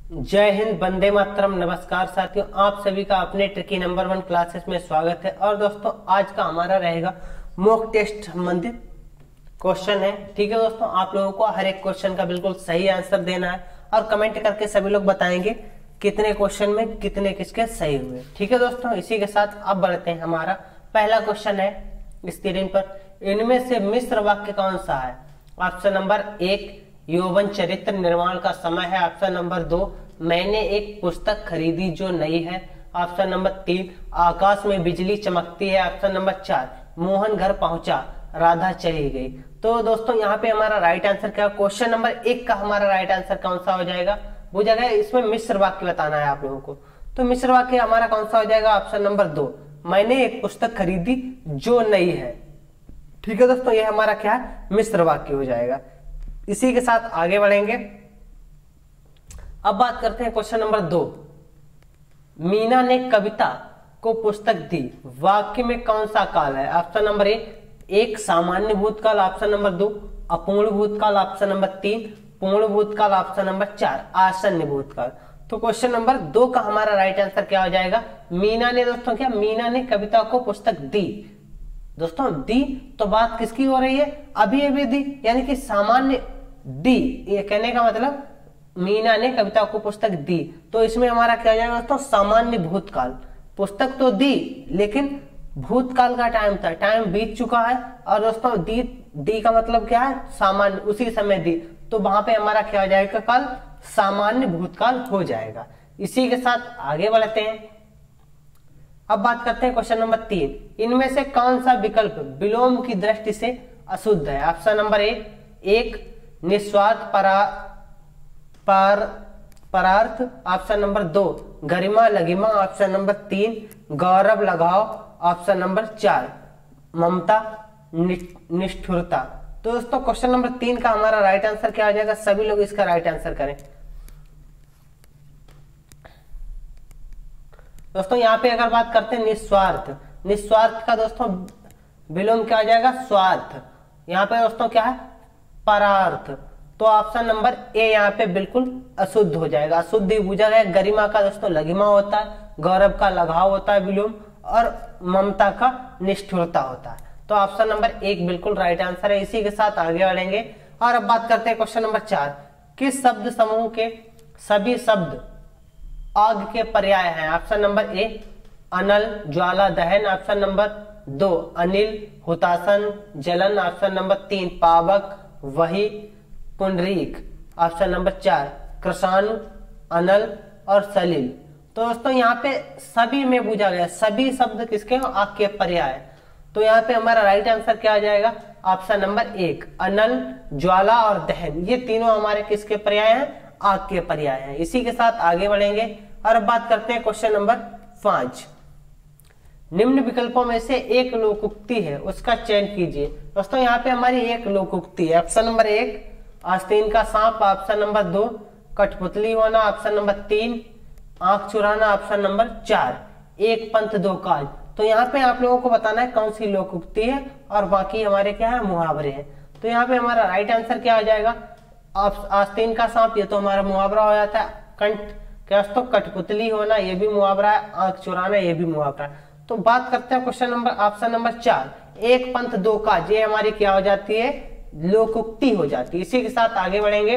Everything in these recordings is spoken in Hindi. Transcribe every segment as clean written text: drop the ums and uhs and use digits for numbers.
जय हिंद, वंदे मातरम। नमस्कार साथियों, आप सभी का अपने ट्रिकी नंबर 1 क्लासेस में स्वागत है। और दोस्तों, आज का हमारा रहेगा मॉक टेस्ट संबंधित क्वेश्चन है। ठीक है दोस्तों, आप लोगों को हर एक क्वेश्चन का बिल्कुल सही आंसर देना है और कमेंट करके सभी लोग बताएंगे कितने क्वेश्चन में कितने किसके सही हुए। ठीक है दोस्तों, इसी के साथ अब बढ़ते हैं। हमारा पहला क्वेश्चन है स्क्रीन पर, इनमें से मिश्र वाक्य कौन सा है? ऑप्शन नंबर 1, यौवन चरित्र निर्माण का समय है। ऑप्शन नंबर 2, मैंने एक पुस्तक खरीदी जो नई है। ऑप्शन नंबर 3, आकाश में बिजली चमकती है। ऑप्शन नंबर 4, मोहन घर पहुंचा, राधा चली गई। तो दोस्तों, यहाँ पे हमारा राइट आंसर क्या? क्वेश्चन नंबर 1 का हमारा राइट आंसर कौन सा हो जाएगा? वो जगह इसमें मिश्र वाक्य बताना है आप लोगों को। तो मिश्र वाक्य हमारा कौन सा हो जाएगा? ऑप्शन नंबर 2, मैंने एक पुस्तक खरीदी जो नई है। ठीक है दोस्तों, ये हमारा क्या है? मिश्र वाक्य हो जाएगा। इसी के साथ आगे बढ़ेंगे। अब बात करते हैं क्वेश्चन नंबर 2, मीना ने कविता को पुस्तक दी, वाक्य में कौन सा काल है? ऑप्शन नंबर 1, सामान्य भूतकाल। ऑप्शन नंबर 2, अपूर्ण भूतकाल। ऑप्शन नंबर 3, पूर्ण भूतकाल। ऑप्शन नंबर 4, आसन्न भूतकाल। तो क्वेश्चन नंबर 2 का हमारा राइट आंसर क्या हो जाएगा? मीना ने दोस्तों क्या? मीना ने कविता को पुस्तक दी। दोस्तों, दी तो बात किसकी हो रही है? अभी अभी दी, यानी कि सामान्य दी। ये कहने का मतलब मीना ने कविता को पुस्तक दी, तो इसमें हमारा क्या हो जाएगा दोस्तों? सामान्य भूतकाल। पुस्तक तो दी, लेकिन भूतकाल का टाइम था, टाइम बीत चुका है। और दोस्तों, दी का मतलब क्या है? सामान्य, उसी समय दी, तो वहां पे हमारा क्या हो जाएगा? कल सामान्य भूतकाल हो जाएगा। इसी के साथ आगे बढ़ते हैं। अब बात करते हैं क्वेश्चन नंबर 3, इनमें से कौन सा विकल्प विलोम की दृष्टि से अशुद्ध है? ऑप्शन नंबर 1, निस्वार्थ परार्थ। ऑप्शन नंबर 2, गरिमा लघिमा। ऑप्शन नंबर 3, गौरव लगाओ। ऑप्शन नंबर 4, ममता निष्ठुरता। तो दोस्तों, क्वेश्चन नंबर 3 का हमारा राइट आंसर क्या आ जाएगा? सभी लोग इसका राइट आंसर करें। दोस्तों, यहाँ पे अगर बात करते हैं निस्वार्थ, निस्वार्थ का दोस्तों विलोम क्या आ जाएगा? स्वार्थ। यहाँ पे दोस्तों क्या है? परार्थ। तो ऑप्शन नंबर ए यहाँ पे बिल्कुल अशुद्ध हो जाएगा। अशुद्ध ही पूछा गया। गरिमा का दोस्तों लघिमा होता है, गौरव का लगाव होता है विलोम, और ममता का निष्ठुरता होता है। तो ऑप्शन नंबर 1 बिल्कुल राइट आंसर है। इसी के साथ आगे बढ़ेंगे और अब बात करते हैं क्वेश्चन नंबर 4, किस शब्द समूह के सभी शब्द आग के पर्याय हैं? ऑप्शन नंबर 1, अनल ज्वाला दहन। ऑप्शन नंबर 2, अनिल हुतासन जलन। ऑप्शन नंबर 3, पावक वही पुंडरीक। ऑप्शन नंबर 4, कृषाणु अनल और सलील। तो दोस्तों, यहाँ पे सभी में पूछा गया, सभी शब्द किसके? आग के पर्याय। तो यहाँ पे हमारा राइट आंसर क्या आ जाएगा? ऑप्शन नंबर 1, अनल ज्वाला और दहन। ये तीनों हमारे किसके पर्याय हैं? आग के पर्याय हैं। इसी के साथ आगे बढ़ेंगे और अब बात करते हैं क्वेश्चन नंबर 5, निम्न विकल्पों में से एक लोकोक्ति है, उसका चयन कीजिए। दोस्तों, यहाँ पे हमारी एक लोकोक्ति है। ऑप्शन नंबर 1, आस्तीन का सांप। ऑप्शन नंबर 2, कठपुतली होना। ऑप्शन नंबर 3, आंख चुराना। ऑप्शन नंबर 4, एक पंथ दो काज। तो यहाँ पे आप लोगों को बताना है कौन सी लोकोक्ति है और बाकी हमारे क्या है? मुहावरे हैं। तो यहाँ पे हमारा राइट आंसर क्या हो जाएगा? आस्तीन का सांप, ये तो हमारा मुहावरा हो जाता है। कंठ क्या? तो कठपुतली होना, ये भी मुहावरा है। आंख चुराना, ये भी मुहावरा है। तो बात करते हैं क्वेश्चन नंबर ऑप्शन नंबर 4, एक पंथ दो काज। ये हमारी क्या हो जाती है? लोकोक्ति हो जाती है। इसी के साथ आगे बढ़ेंगे।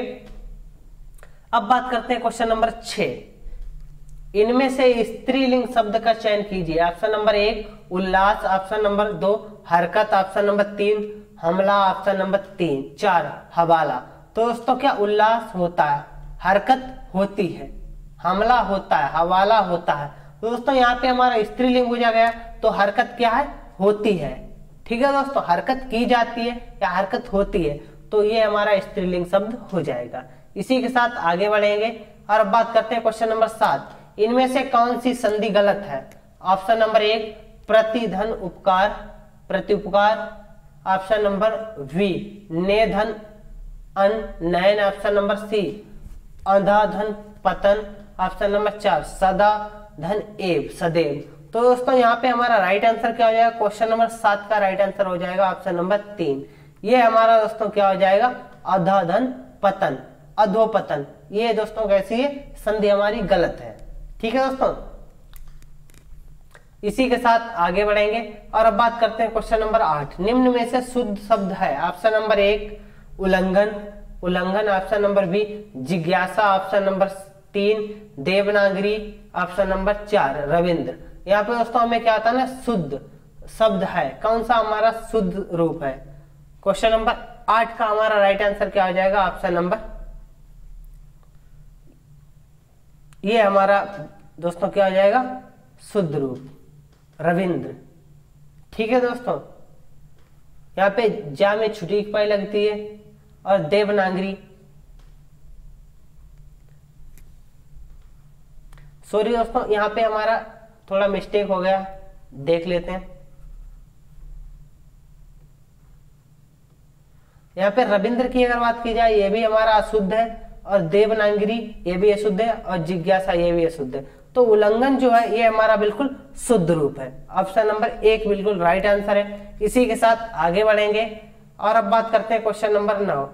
अब बात करते हैं क्वेश्चन नंबर 6, इनमें से स्त्रीलिंग शब्द का चयन कीजिए। ऑप्शन नंबर 1, उल्लास। ऑप्शन नंबर 2, हरकत। ऑप्शन नंबर 3, हमला। ऑप्शन नंबर 4, हवाला। तो दोस्तों, क्या उल्लास होता है, हरकत होती है, हमला होता है, हवाला होता है। तो दोस्तों, यहाँ पे हमारा स्त्रीलिंग पूछा गया, तो हरकत क्या है? होती है। ठीक है दोस्तों, हरकत की जाती है या हरकत होती है, तो ये हमारा स्त्रीलिंग शब्द हो जाएगा। इसी के साथ आगे बढ़ेंगे और अब बात करते हैं क्वेश्चन नंबर 7, इनमें से कौन सी संधि गलत है? ऑप्शन नंबर 1, प्रतिधन उपकार प्रत्युपकार। ऑप्शन नंबर बी, ने धन अन नयन। ऑप्शन नंबर सी, अंधा धन पतन। ऑप्शन नंबर 4, सदा धन एव सदैव। तो दोस्तों, यहाँ पे हमारा राइट आंसर क्या हो जाएगा? क्वेश्चन नंबर 7 का राइट आंसर हो जाएगा ऑप्शन नंबर 3। ये हमारा दोस्तों क्या हो जाएगा? अधा धन पतन, अधोपतन। ये दोस्तों कैसी है, संधि हमारी गलत है। ठीक है दोस्तों, इसी के साथ आगे बढ़ेंगे और अब बात करते हैं क्वेश्चन नंबर 8। निम्न में से शुद्ध शब्द है। ऑप्शन नंबर 1 उल्लंघन, उल्लंघन। ऑप्शन नंबर बी जिज्ञासा। Option number 3 Devanagari. Option number 4 Ravindra. यहाँ पे दोस्तों हमें क्या आता है ना, शुद्ध शब्द है, कौन सा हमारा शुद्ध रूप है। क्वेश्चन नंबर 8 का हमारा राइट आंसर क्या हो जाएगा, ऑप्शन नंबर, ये हमारा दोस्तों क्या हो जाएगा, शुद्ध रूप रविंद्र। ठीक है दोस्तों, यहाँ पे जा में छुट्टी की पाई लगती है और देवनागरी, सॉरी दोस्तों यहाँ पे हमारा थोड़ा मिस्टेक हो गया, देख लेते हैं। यहाँ पे रविंद्र की अगर बात की जाए ये भी हमारा अशुद्ध है, और देवनागरी ये भी अशुद्ध है, और जिज्ञासा ये भी अशुद्ध है। तो उल्लंघन जो है ये हमारा बिल्कुल शुद्ध रूप है। ऑप्शन नंबर 1 बिल्कुल राइट आंसर है। इसी के साथ आगे बढ़ेंगे और अब बात करते हैं क्वेश्चन नंबर 9।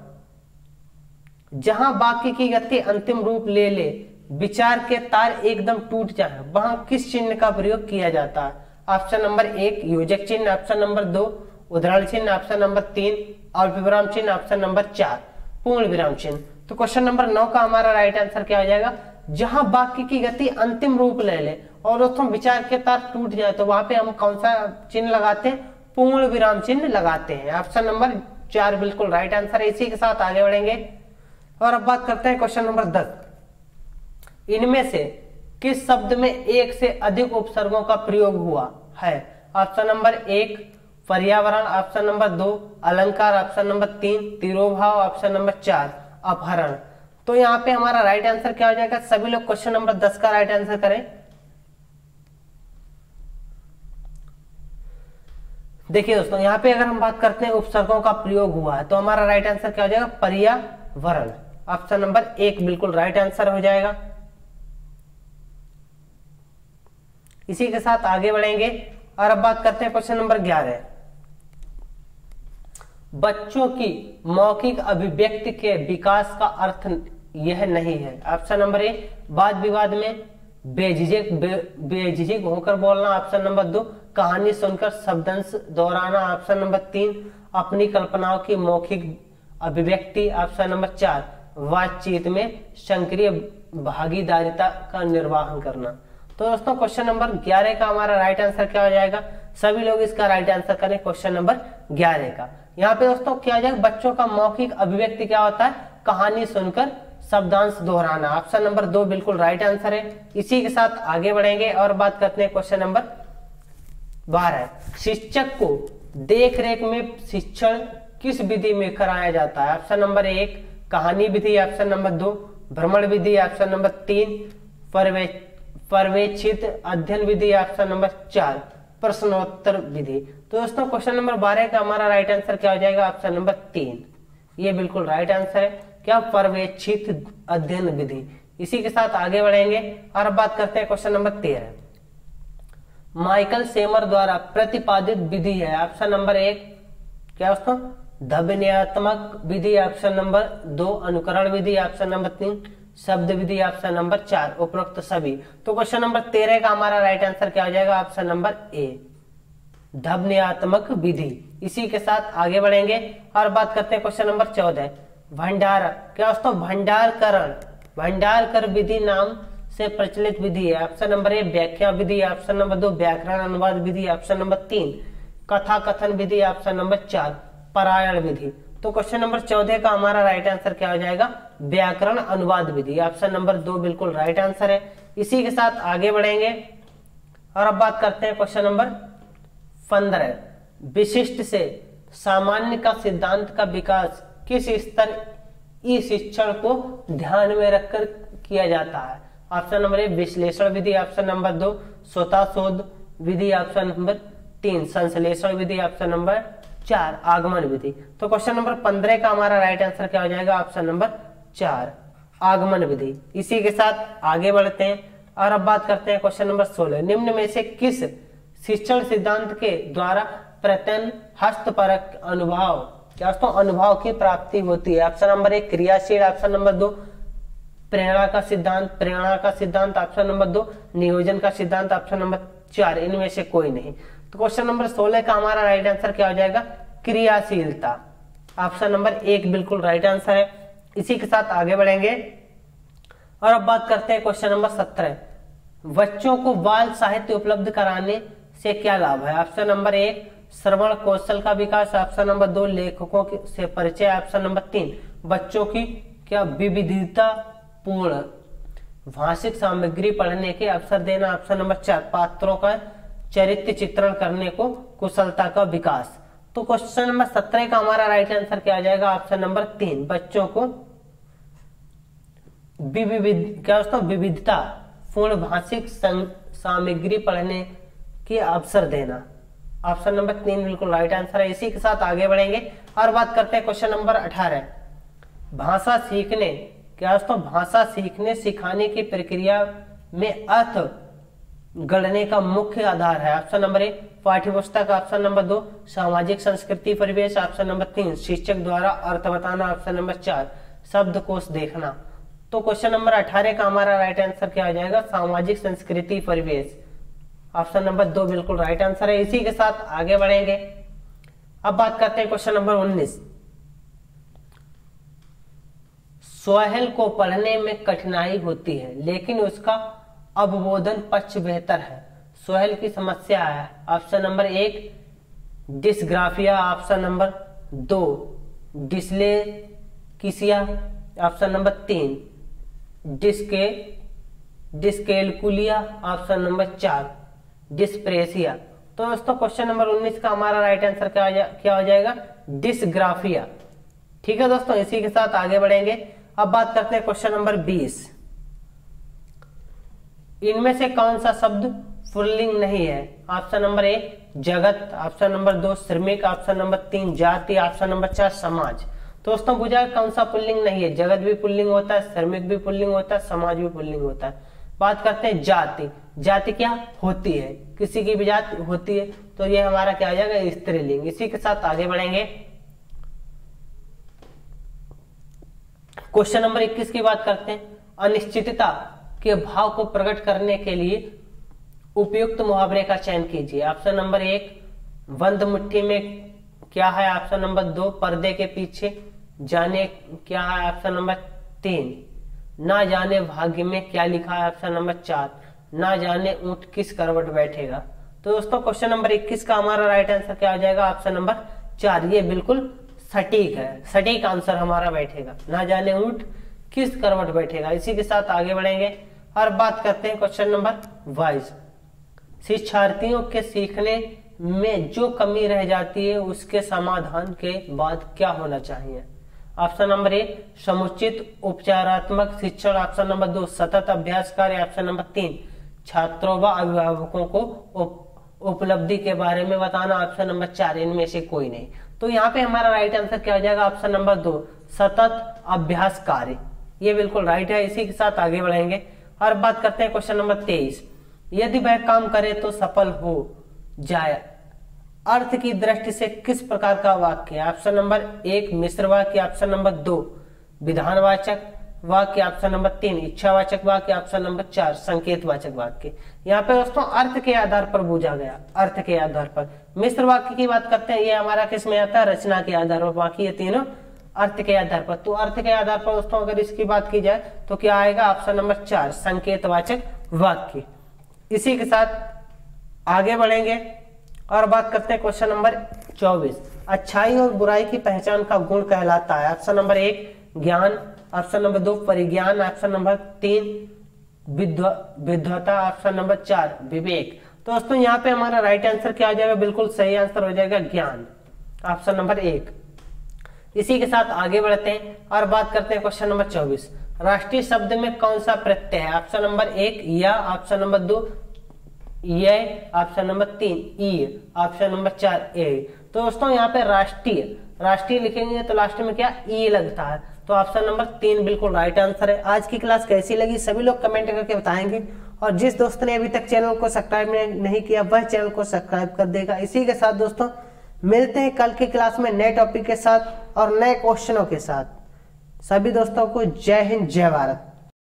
जहां वाक्य की गति अंतिम रूप ले ले, विचार के तार एकदम टूट जाए, वहां किस चिन्ह का प्रयोग किया जाता है। ऑप्शन नंबर 1 योजक चिन्ह। ऑप्शन नंबर 2 उदाहरण चिन्ह। ऑप्शन नंबर 3 अल्पविराम चिन्ह। ऑप्शन नंबर 4 पूर्ण विराम चिन्ह। तो क्वेश्चन नंबर 9 का हमारा राइट आंसर क्या हो जाएगा, जहां वाक्य की गति अंतिम रूप ले ले और दोस्तों विचार के तार टूट जाए, तो वहां पे हम कौन सा चिन्ह लगाते हैं, पूर्ण विराम चिन्ह लगाते हैं। ऑप्शन नंबर 4 बिल्कुल राइट आंसर है। इसी के साथ आगे बढ़ेंगे और अब बात करते हैं क्वेश्चन नंबर 10। इनमें से किस शब्द में एक से अधिक उपसर्गों का प्रयोग हुआ है। ऑप्शन नंबर 1 पर्यावरण। ऑप्शन नंबर 2 अलंकार। Option number 3 तिरोभाव। ऑप्शन नंबर 4 अपहरण। तो यहाँ पे हमारा राइट आंसर क्या हो जाएगा, सभी लोग क्वेश्चन नंबर 10 का राइट आंसर करें। देखिए दोस्तों यहाँ पे अगर हम बात करते हैं उपसर्गों का प्रयोग हुआ है, तो हमारा राइट आंसर क्या हो जाएगा, पर्यावरण। ऑप्शन नंबर 1 बिल्कुल राइट आंसर हो जाएगा। इसी के साथ आगे बढ़ेंगे और अब बात करते हैं क्वेश्चन नंबर 11। बच्चों की मौखिक अभिव्यक्ति के विकास का अर्थ यह नहीं है। ऑप्शन नंबर 1 वाद विवाद में बेझिझक होकर बोलना। ऑप्शन नंबर 2 कहानी सुनकर शब्दांश दोहराना। ऑप्शन नंबर 3 अपनी कल्पनाओं की मौखिक अभिव्यक्ति। ऑप्शन नंबर 4 बातचीत में सक्रिय भागीदारिता का निर्वाहन करना। तो दोस्तों क्वेश्चन नंबर 11 का हमारा राइट आंसर क्या हो जाएगा, सभी लोग इसका राइट आंसर करें क्वेश्चन नंबर 11 का। यहाँ पे दोस्तों क्या हो जाएगा, बच्चों का मौखिक अभिव्यक्ति क्या होता है, कहानी सुनकर शब्दांश दोहराना। ऑप्शन नंबर 2 बिल्कुल राइट आंसर है। इसी के साथ आगे बढ़ेंगे और बात करते हैं क्वेश्चन नंबर 12। शिक्षक को देख रेख में शिक्षण किस विधि में कराया जाता है। ऑप्शन नंबर 1 कहानी विधि। ऑप्शन नंबर 2 भ्रमण विधि। ऑप्शन नंबर 3 पर्यवेक्षित अध्ययन विधि। ऑप्शन नंबर 4 प्रश्नोत्तर विधि। तो दोस्तों क्वेश्चन नंबर 12 का हमारा राइट आंसर क्या हो जाएगा, ऑप्शन नंबर 3 ये बिल्कुल राइट आंसर है। क्या, पर्यवेक्षित अध्ययन विधि। इसी के साथ आगे बढ़ेंगे और अब बात करते हैं क्वेश्चन नंबर 13। माइकल सेमर द्वारा प्रतिपादित विधि है। ऑप्शन नंबर 1 क्या दोस्तों, ध्वन्यात्मक विधि। ऑप्शन नंबर 2 अनुकरण विधि। ऑप्शन नंबर 3 शब्द विधि। ऑप्शन नंबर 4 उपरोक्त सभी। तो क्वेश्चन नंबर 13 का हमारा राइट आंसर क्या हो जाएगा, ऑप्शन नंबर ए ध्वन्यात्मक विधि। इसी के साथ आगे बढ़ेंगे और बात करते हैं क्वेश्चन नंबर 14। भंडार क्या दोस्तों, भंडारकरण भंडारकर विधि नाम से प्रचलित विधि है। ऑप्शन नंबर 1 व्याख्या विधि। ऑप्शन नंबर 2 व्याकरण अनुवाद विधि। ऑप्शन नंबर 3 कथा कथन विधि। ऑप्शन नंबर 4 पारायण विधि। तो क्वेश्चन नंबर 14 का हमारा राइट आंसर क्या हो जाएगा, व्याकरण अनुवाद विधि। ऑप्शन नंबर 2 बिल्कुल राइट आंसर है। इसी के साथ आगे बढ़ेंगे और अब बात करते हैं क्वेश्चन नंबर 15। विशिष्ट से सामान्य का सिद्धांत का विकास किस स्तर ई शिक्षण को ध्यान में रखकर किया जाता है। ऑप्शन नंबर 1 विश्लेषण विधि। ऑप्शन नंबर 2 स्वतः शोध विधि। ऑप्शन नंबर 3 संश्लेषण विधि। ऑप्शन नंबर 4 आगमन विधि। तो क्वेश्चन नंबर 15 का हमारा राइट आंसर क्या हो जाएगा, ऑप्शन नंबर 4 आगमन विधि। इसी के साथ आगे बढ़ते हैं और अब बात करते हैं क्वेश्चन नंबर 16। निम्न में से किस शिक्षण सिद्धांत के द्वारा प्रत्यन हस्तपरक अनुभव क्या दोस्तों अनुभव की प्राप्ति होती है। ऑप्शन नंबर 1 क्रियाशील। ऑप्शन नंबर 2 प्रेरणा का सिद्धांत, प्रेरणा का सिद्धांत ऑप्शन नंबर 2, नियोजन का सिद्धांत ऑप्शन नंबर 4, इनमें से कोई नहीं। तो क्वेश्चन नंबर 16 का हमारा राइट आंसर क्या हो जाएगा, क्रियाशीलता, ऑप्शन नंबर 1 बिल्कुल राइट आंसर है। इसी के साथ आगे बढ़ेंगे और अब बात करते हैं क्वेश्चन नंबर 17, बच्चों को बाल साहित्य उपलब्ध कराने से क्या लाभ है। ऑप्शन नंबर 1 श्रवण कौशल का विकास, ऑप्शन नंबर 2 लेखकों से परिचय, ऑप्शन नंबर 3 बच्चों की क्या विविधता पूर्ण भाषिक सामग्री पढ़ने के अवसर देना, ऑप्शन नंबर 4 पात्रों का चरित्र चित्रण करने को कुशलता का विकास। तो क्वेश्चन नंबर 17 का हमारा राइट आंसर क्या आ जाएगा, ऑप्शन नंबर 3 बच्चों को विविधता पूर्ण भाषिक सामग्री पढ़ने के अवसर देना, ऑप्शन नंबर 3 बिल्कुल राइट आंसर है। इसी के साथ आगे बढ़ेंगे और बात करते हैं क्वेश्चन नंबर 18, भाषा सीखने क्या दोस्तों, भाषा सीखने सिखाने की प्रक्रिया में अर्थ गढ़ने का मुख्य आधार है। ऑप्शन नंबर 1 पाठ्यपुस्तक, ऑप्शन नंबर 2 सामाजिक संस्कृति परिवेश, ऑप्शन नंबर 3 शिक्षक द्वारा अर्थ बताना, ऑप्शन नंबर 4 शब्दकोश देखना। तो क्वेश्चन नंबर 18 का हमारा राइट आंसर क्या हो जाएगा, सामाजिक संस्कृति परिवेश, ऑप्शन नंबर 2 बिल्कुल राइट आंसर है। इसी के साथ आगे बढ़ेंगे। अब बात करते हैं क्वेश्चन नंबर 19, सोहेल को पढ़ने में कठिनाई होती है लेकिन उसका अवबोधन पक्ष बेहतर है। सोहेल की समस्या है, option number 1 dysgraphia, option number 2 dyslexia, option number 3 dyscalculia, option number 4 डिस्प्रेसिया। तो दोस्तों क्वेश्चन नंबर 19 का हमारा राइट आंसर क्या हो जाएगा, डिस्ग्राफिया। ठीक है दोस्तों, इसी के साथ आगे बढ़ेंगे। अब बात करते हैं क्वेश्चन नंबर 20, इनमें से कौन सा शब्द पुल्लिंग नहीं है। ऑप्शन नंबर 1 जगत, ऑप्शन नंबर 2 श्रमिक, ऑप्शन नंबर 3 जाति, ऑप्शन नंबर 4 समाज। तो दोस्तों पूछा कौन सा पुल्लिंग नहीं है, जगत भी पुल्लिंग होता है, श्रमिक भी पुल्लिंग होता है, समाज भी पुल्लिंग होता है। बात करते हैं जाति, जाति क्या होती है, किसी की भी जाति होती है, तो ये हमारा क्या आ जाएगा, स्त्रीलिंग। इसी के साथ आगे बढ़ेंगे। क्वेश्चन नंबर 21 की बात करते हैं, अनिश्चितता के भाव को प्रकट करने के लिए उपयुक्त मुहावरे का चयन कीजिए। ऑप्शन नंबर 1 बंद मुट्ठी में क्या है, ऑप्शन नंबर 2 पर्दे के पीछे जाने क्या है, ऑप्शन नंबर 3 ना जाने भाग्य में क्या लिखा है, ऑप्शन नंबर 4 ना जाने ऊंट किस करवट बैठेगा। तो दोस्तों क्वेश्चन नंबर 21 का हमारा राइट आंसर क्या हो जाएगा, ऑप्शन नंबर 4, ये बिल्कुल सटीक है, सटीक आंसर हमारा बैठेगा, ना जाने ऊंट किस करवट बैठेगा। इसी के साथ आगे बढ़ेंगे और बात करते हैं क्वेश्चन नंबर 22, शिक्षार्थियों के सीखने में जो कमी रह जाती है उसके समाधान के बाद क्या होना चाहिए। ऑप्शन नंबर 1 समुचित उपचारात्मक शिक्षण, ऑप्शन नंबर 2 सतत अभ्यास कार्य, ऑप्शन नंबर 3 छात्रों व अभिभावकों को उपलब्धि के बारे में बताना, ऑप्शन नंबर 4 इनमें से कोई नहीं। तो यहाँ पे हमारा राइट आंसर क्या हो जाएगा, ऑप्शन नंबर 2 सतत अभ्यास कार्य, ये बिल्कुल राइट है। इसी के साथ आगे बढ़ेंगे और बात करते हैं क्वेश्चन नंबर 23, यदि वह काम करे तो सफल हो जाए, अर्थ की दृष्टि से किस प्रकार का वाक्य है। ऑप्शन नंबर 1 मिश्र वाक्य, ऑप्शन नंबर 2 विधानवाचक वाक्य, ऑप्शन नंबर 3 इच्छावाचक वाक्य, ऑप्शन नंबर 4 संकेतवाचक वाक्य। यहाँ पे दोस्तों अर्थ के आधार पर पूछा गया, अर्थ के आधार पर। मिश्र वाक्य की बात करते हैं, ये हमारा किस में आता है, रचना के आधार पर, बाकी ये तीनों अर्थ के आधार पर। तो अर्थ के आधार पर दोस्तों अगर इसकी बात की जाए तो क्या आएगा, ऑप्शन नंबर 4 संकेतवाचक वाक्य। इसी के साथ आगे बढ़ेंगे और बात करते हैं क्वेश्चन नंबर 24, अच्छाई और बुराई की पहचान का गुण कहलाता है। ऑप्शन नंबर 1 ज्ञान, ऑप्शन नंबर 2 परिज्ञान, ऑप्शन नंबर 3 विद्वता, ऑप्शन नंबर 4 विवेक। तो दोस्तों यहाँ पे हमारा राइट आंसर क्या हो जाएगा, बिल्कुल सही आंसर हो जाएगा ज्ञान, ऑप्शन नंबर 1। इसी के साथ आगे बढ़ते हैं और बात करते हैं क्वेश्चन नंबर 24, राष्ट्रीय शब्द में कौन सा प्रत्यय है। ऑप्शन नंबर 1 या, ऑप्शन नंबर 2 ये, ऑप्शन नंबर 3 ई, ऑप्शन नंबर 4 ए। तो दोस्तों यहाँ पे राष्ट्रीय, राष्ट्रीय लिखेंगे तो लास्ट में क्या ई लगता है, तो ऑप्शन नंबर 3 बिल्कुल राइट आंसर है। आज की क्लास कैसी लगी सभी लोग कमेंट करके बताएंगे, और जिस दोस्त ने अभी तक चैनल को सब्सक्राइब नहीं किया वह चैनल को सब्सक्राइब कर देगा। इसी के साथ दोस्तों मिलते हैं कल की क्लास में नए टॉपिक के साथ और नए क्वेश्चनों के साथ। सभी दोस्तों को जय हिंद, जय भारत।